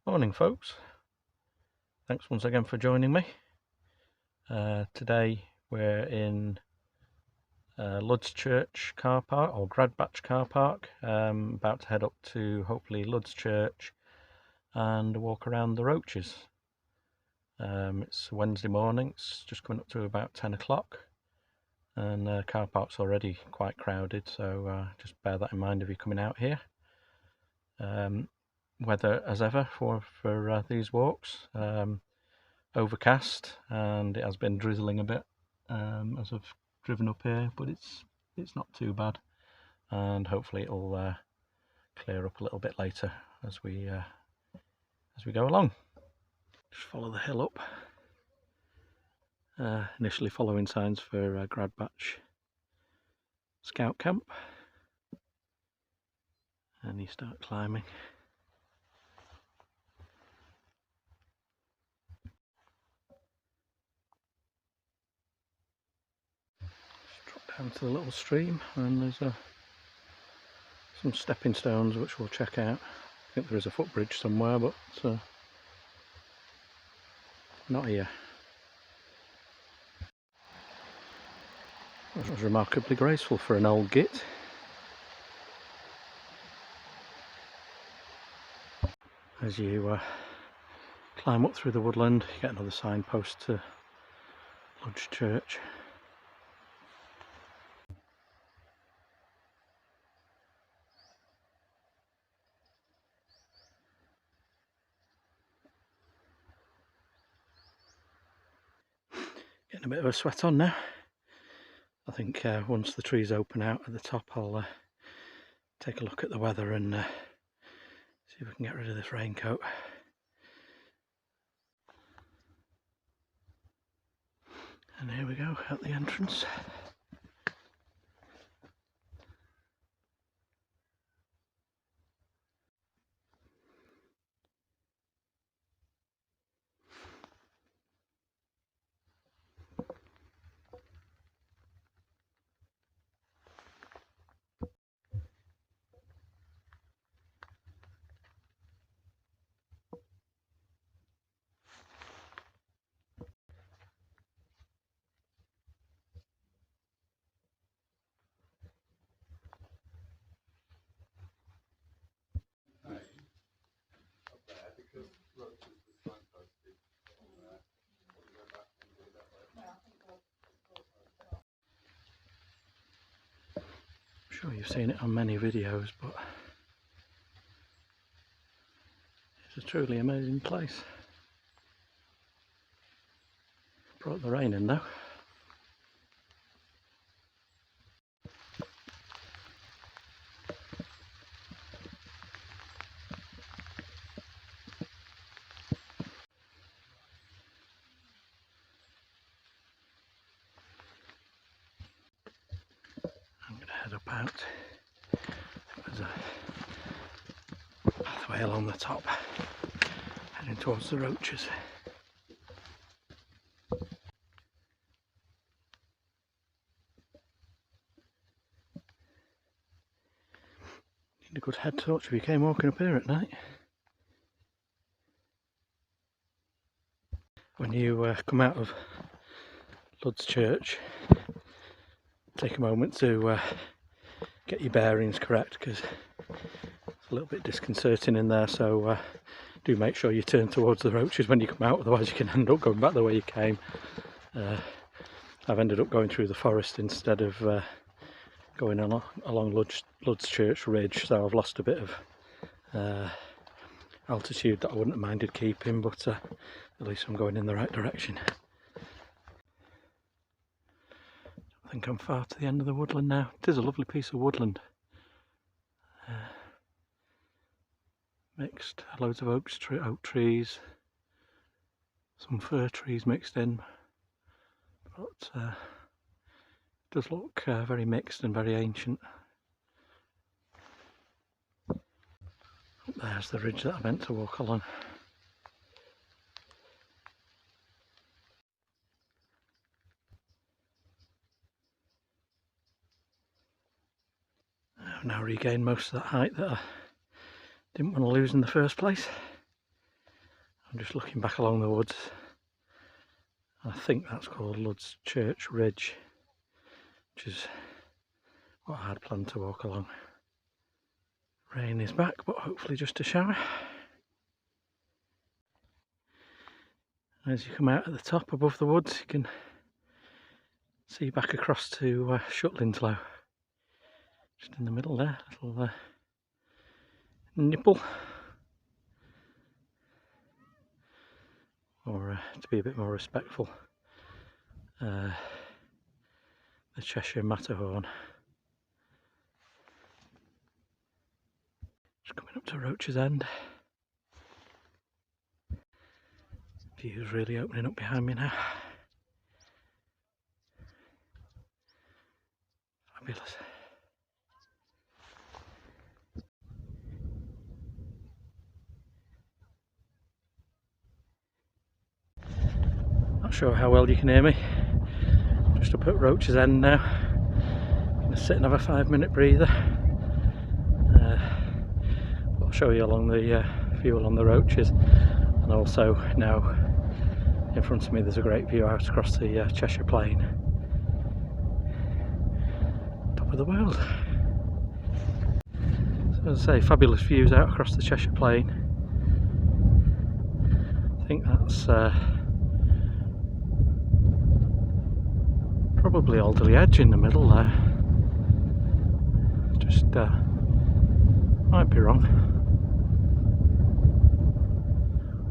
Morning folks, thanks once again for joining me. Today we're in Lud's Church car park, or Gradbach car park, about to head up to hopefully Lud's Church and walk around the Roaches. It's Wednesday morning, it's just coming up to about 10 o'clock and the car park's already quite crowded, so just bear that in mind if you're coming out here. Weather as ever for these walks. Overcast, and it has been drizzling a bit as I've driven up here, but it's not too bad, and hopefully it'll clear up a little bit later as we go along. Just follow the hill up, initially following signs for Gradbach Scout Camp, and you start climbing. Drop down to the little stream, and there's some stepping stones which we'll check out. I think there is a footbridge somewhere, but not here. It was remarkably graceful for an old git. As you climb up through the woodland, you get another signpost to Lud's Church. Getting a bit of a sweat on now. I think once the trees open out at the top, I'll take a look at the weather and see if we can get rid of this raincoat. And here we go at the entrance. I'm sure you've seen it on many videos, but it's a truly amazing place. Brought the rain in though. I'm going to head up out. There's a pathway along the top, heading towards the Roaches. Need a good head torch if you came walking up here at night. When you come out of Lud's Church, take a moment to get your bearings correct, because it's a little bit disconcerting in there, so do make sure you turn towards the Roaches when you come out, otherwise you can end up going back the way you came. I've ended up going through the forest instead of going along Lud's Church Ridge, so I've lost a bit of altitude that I wouldn't have minded keeping, but at least I'm going in the right direction. I think I'm far to the end of the woodland now. It is a lovely piece of woodland. Mixed, loads of oak trees, some fir trees mixed in, but it does look very mixed and very ancient. There's the ridge that I meant to walk along. I've now regained most of that height that I didn't want to lose in the first place. I'm just looking back along the woods. I think that's called Lud's Church Ridge, which is what I had planned to walk along. Rain is back, but hopefully just a shower. As you come out at the top above the woods, you can see back across to Shutlinslow. Just in the middle there, little nipple. Or to be a bit more respectful, the Cheshire Matterhorn. Just coming up to Roaches End. View's really opening up behind me now. Fabulous. Not sure how well you can hear me. Just up at Roaches End now. Gonna sit and have a 5-minute breather. I'll show you along the view along the Roaches, and also now in front of me there's a great view out across the Cheshire Plain. Top of the world. So as I say, fabulous views out across the Cheshire Plain. I think that's probably Alderley Edge in the middle there. Just might be wrong.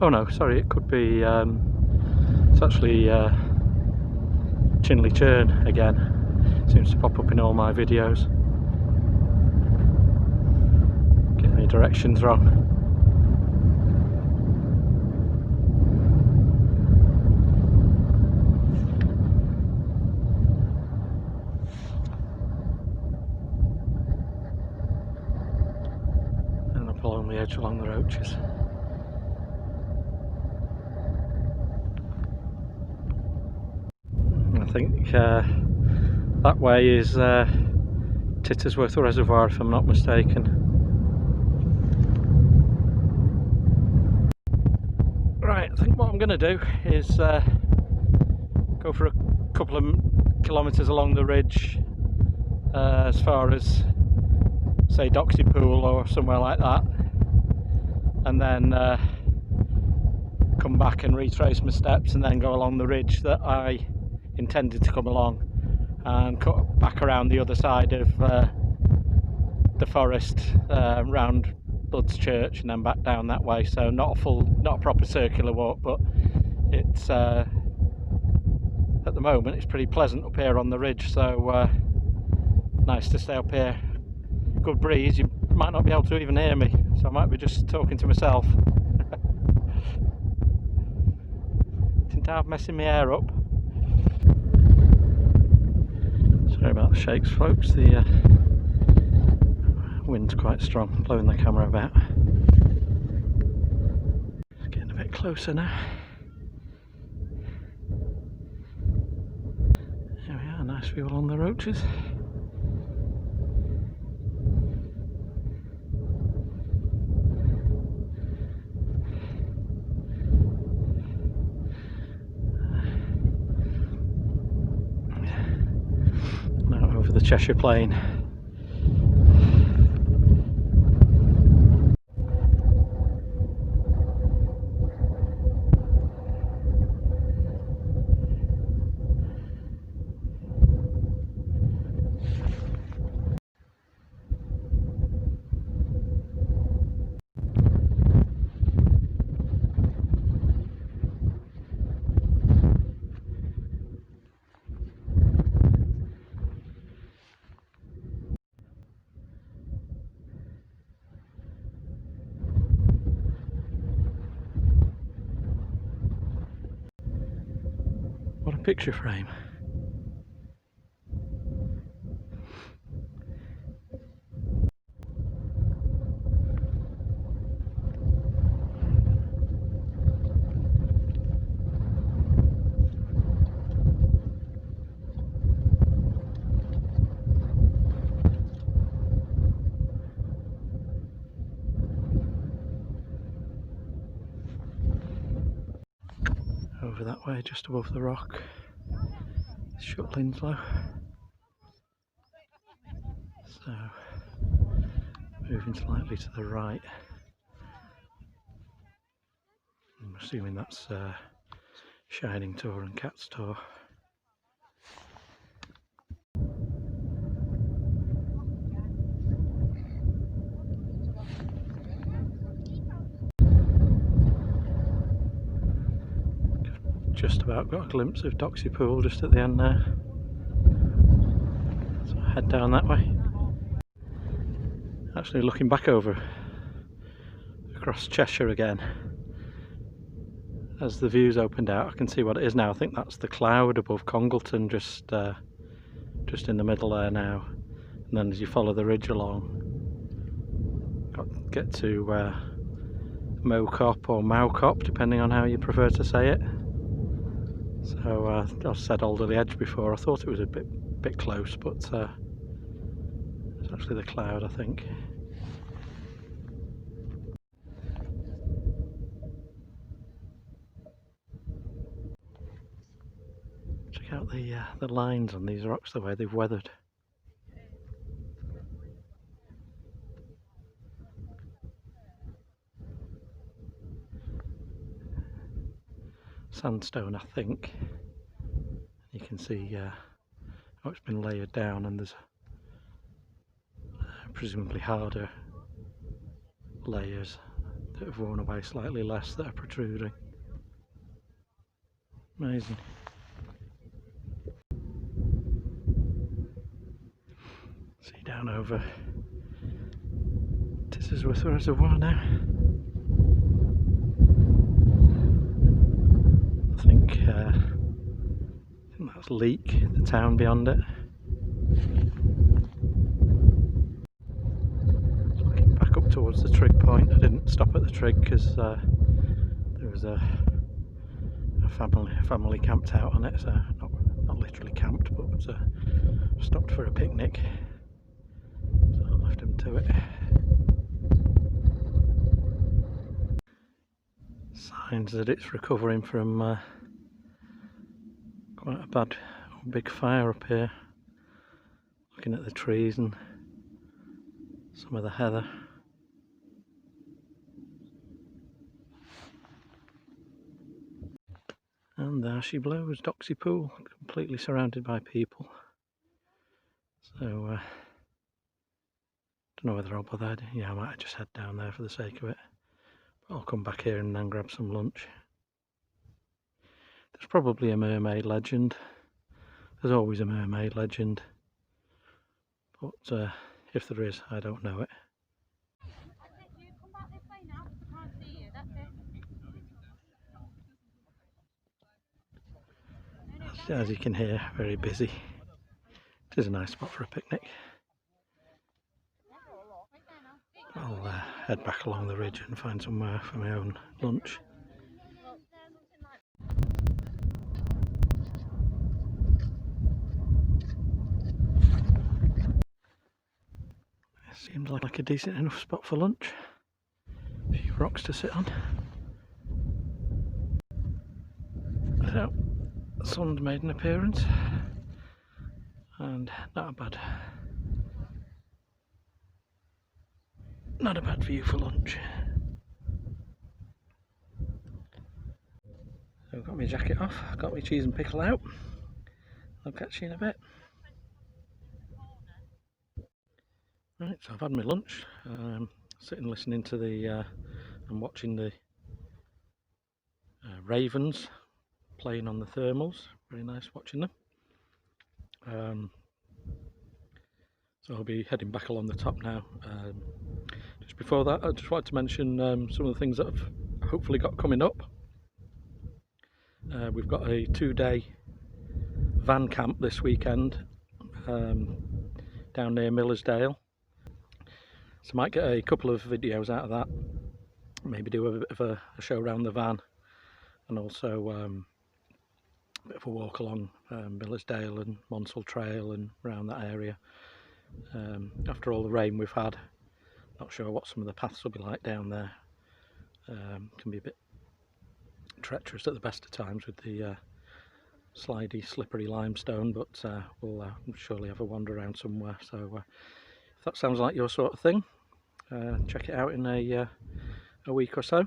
Oh no, sorry, it could be it's actually Chinley Churn again. Seems to pop up in all my videos. Getting the directions wrong. And up along the edge along the Roaches. I think that way is Tittersworth Reservoir, if I'm not mistaken. Right, I think what I'm going to do is go for a couple of kilometres along the ridge as far as, say, Doxy Pool or somewhere like that, and then come back and retrace my steps and then go along the ridge that I intended to come along and cut back around the other side of the forest round Lud's Church and then back down that way. So not a proper circular walk, but it's at the moment it's pretty pleasant up here on the ridge, so nice to stay up here. Good breeze. You might not be able to even hear me, so I might be just talking to myself. Didn't have messing my hair up. Sorry about the shakes, folks. The wind's quite strong, blowing the camera about. It's getting a bit closer now. There we are, nice view along the Roaches. Now over the Cheshire Plain. What a picture frame. over that way, just above the rock. Shutlinslow. So, moving slightly to the right. I'm assuming that's Shining Tor and Cat's Tor. Just about got a glimpse of Doxy Pool just at the end there. So I head down that way. Actually looking back over across Cheshire again. As the view's opened out, I can see what it is now. I think that's the cloud above Congleton, just in the middle there now. And then as you follow the ridge along, get to Mocop or Maucop, depending on how you prefer to say it. So I've said Alderley Edge before. I thought it was a bit close, but it's actually the cloud, I think. Check out the lines on these rocks, the way they've weathered. Sandstone, I think. You can see how it's been layered down, and there's presumably harder layers that have worn away slightly less that are protruding. Amazing. See down over Tissersworth Reservoir now. I think that's Leek, the town beyond it. Looking back up towards the trig point. I didn't stop at the trig because there was a family camped out on it, so not literally camped, but stopped for a picnic. So I left them to it. Signs that it's recovering from quite a big fire up here. Looking at the trees and some of the heather. And there she blows, Doxy Pool, completely surrounded by people. So, don't know whether I'll bother. Yeah, I might just head down there for the sake of it. But I'll come back here and then grab some lunch. There's probably a mermaid legend. There's always a mermaid legend. But if there is, I don't know it. As you can hear, very busy. It is a nice spot for a picnic. I'll head back along the ridge and find somewhere for my own lunch. It seems like a decent enough spot for lunch. A few rocks to sit on. So, the sun's made an appearance, and not a bad view for lunch. So I've got my jacket off, I've got my cheese and pickle out. I'll catch you in a bit. Right, so I've had my lunch, sitting listening to and watching the ravens playing on the thermals. Very nice watching them. So I'll be heading back along the top now. Just before that, I just wanted to mention some of the things that I've hopefully got coming up. We've got a 2-day van camp this weekend down near Millersdale. So I might get a couple of videos out of that. Maybe do a bit of a show around the van, and also a bit of a walk along Millersdale and Monsell Trail and around that area. After all the rain we've had, not sure what some of the paths will be like down there. Can be a bit treacherous at the best of times with the slidey, slippery limestone, but we'll surely have a wander around somewhere. So if that sounds like your sort of thing, check it out in a week or so.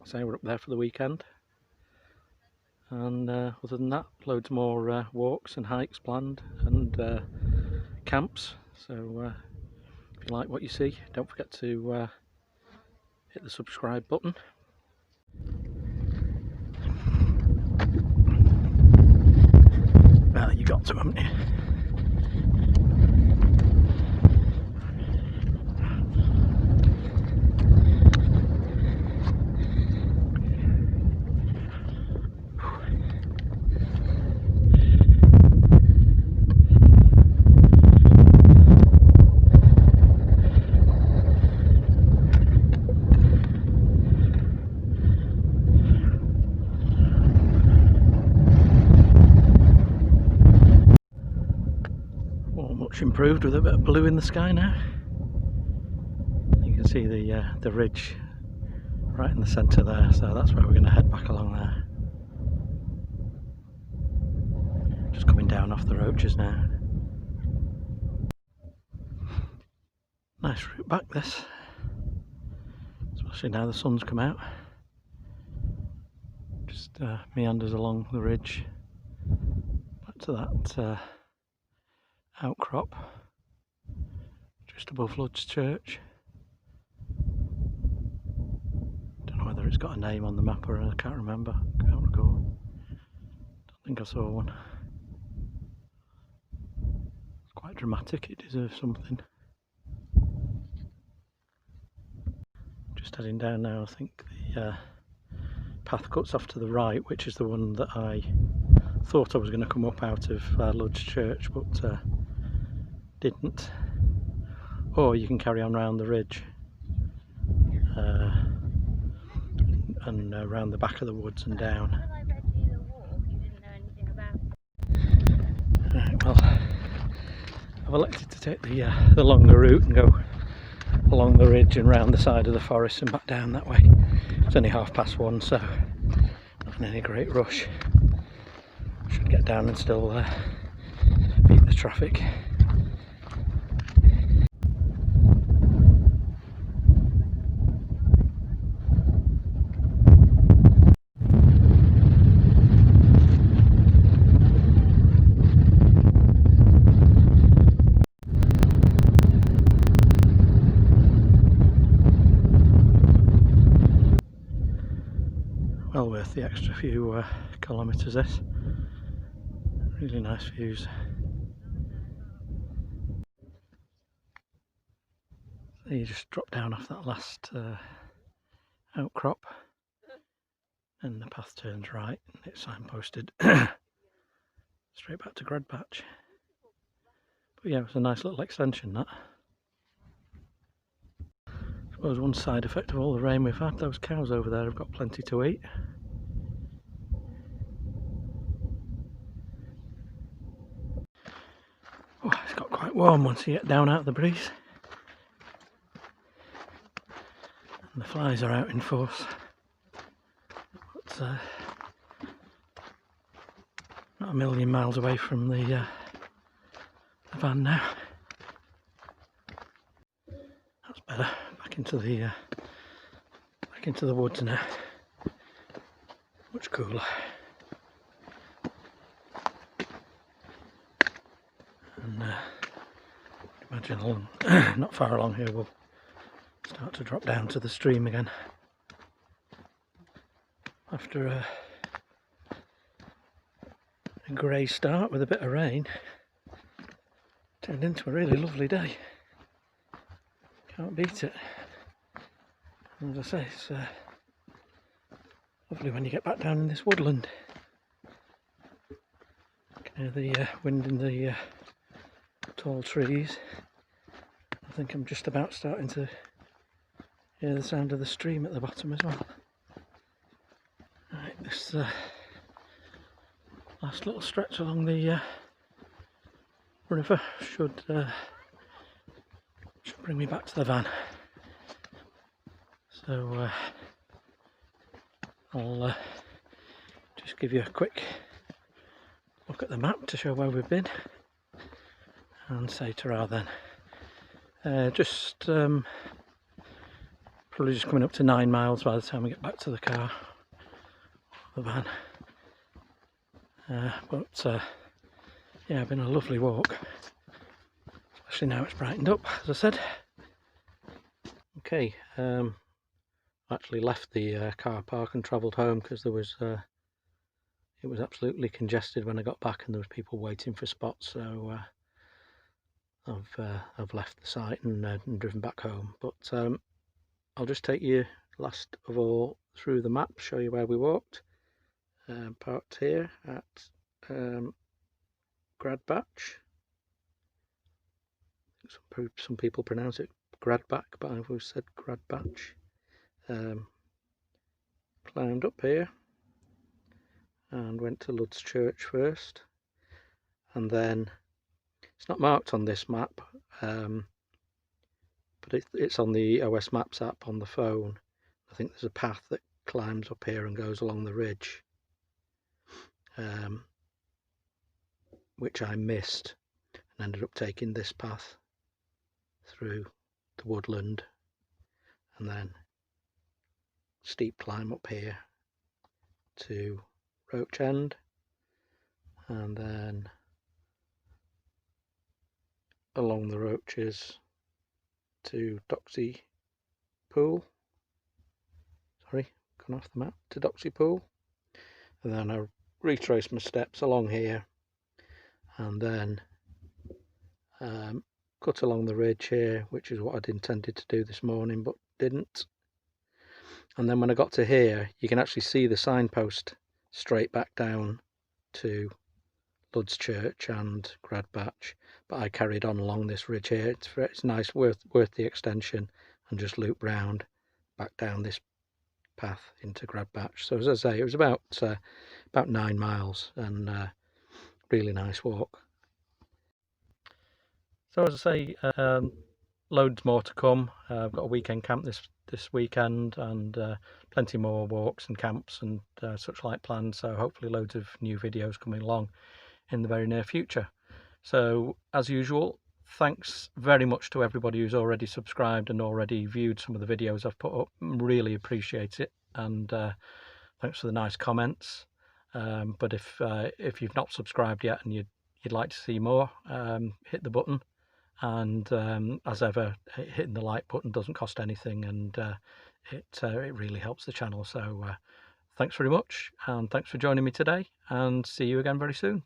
So we're up there for the weekend, and other than that, loads more walks and hikes planned, and camps. So if you like what you see, don't forget to hit the subscribe button. Well, you got to, haven't you? Much improved with a bit of blue in the sky now. You can see the ridge right in the centre there, so that's where we're going to head back along there. Just coming down off the Roaches now. Nice route back this, especially now the sun's come out. Just meanders along the ridge back to that outcrop just above Lud's Church. Don't know whether it's got a name on the map or I can't remember. Can't recall. Don't think I saw one. It's quite dramatic. It deserves something. Just heading down now. I think the path cuts off to the right, which is the one that I thought I was going to come up out of Lud's Church, but didn't. Or you can carry on round the ridge and round the back of the woods and down. Right, well, I've elected to take the longer route and go along the ridge and round the side of the forest and back down that way. It's only 1:30, so not in any great rush. Should get down and still beat the traffic. Well worth the extra few kilometres this. Really nice views. So you just drop down off that last outcrop and the path turns right and it's signposted straight back to Gradbach. But yeah, it was a nice little extension that. I suppose one side effect of all the rain we've had, those cows over there have got plenty to eat. Oh, it's got quite warm once you get down out of the breeze. And the flies are out in force. But not a million miles away from the van now. That's better. Back into the woods now. Much cooler. And imagine along, not far along here, we'll start to drop down to the stream again after a grey start with a bit of rain. Turned into a really lovely day. Can't beat it. And as I say, it's lovely when you get back down in this woodland. You can hear the wind in the tall trees. I think I'm just about starting to hear the sound of the stream at the bottom as well. Right, this last little stretch along the river should bring me back to the van. So I'll just give you a quick look at the map to show where we've been and say ta-ra then. Probably just coming up to 9 miles by the time we get back to the car, the van. Yeah, been a lovely walk, especially now it's brightened up, as I said. Okay, actually left the car park and travelled home because there was it was absolutely congested when I got back and there was people waiting for spots, so I've left the site and driven back home. But I'll just take you last of all through the map, show you where we walked. Parked here at Gradbach. Some people pronounce it Gradbach, but I've always said Gradbach. Climbed up here and went to Lud's Church first, and then it's not marked on this map, but it's on the OS Maps app on the phone. I think there's a path that climbs up here and goes along the ridge, which I missed and ended up taking this path through the woodland and then steep climb up here to Roach End, and then along the Roaches to Doxy Pool. Sorry, gone off the map, to Doxy Pool, and then I retraced my steps along here and then cut along the ridge here, which is what I'd intended to do this morning but didn't. And then when I got to here, you can actually see the signpost straight back down to Lud's Church and Gradbach, but I carried on along this ridge here. It's nice, worth the extension, and just loop round back down this path into Gradbach. So as I say, it was about 9 miles and really nice walk. So as I say, loads more to come. I've got a weekend camp this weekend, and plenty more walks and camps and such like planned, so hopefully loads of new videos coming along in the very near future. So as usual, thanks very much to everybody who's already subscribed and already viewed some of the videos I've put up. Really appreciate it, and thanks for the nice comments. But if you've not subscribed yet and you'd like to see more, hit the button. And as ever, hitting the like button doesn't cost anything, and it really helps the channel. So thanks very much, and thanks for joining me today, and see you again very soon.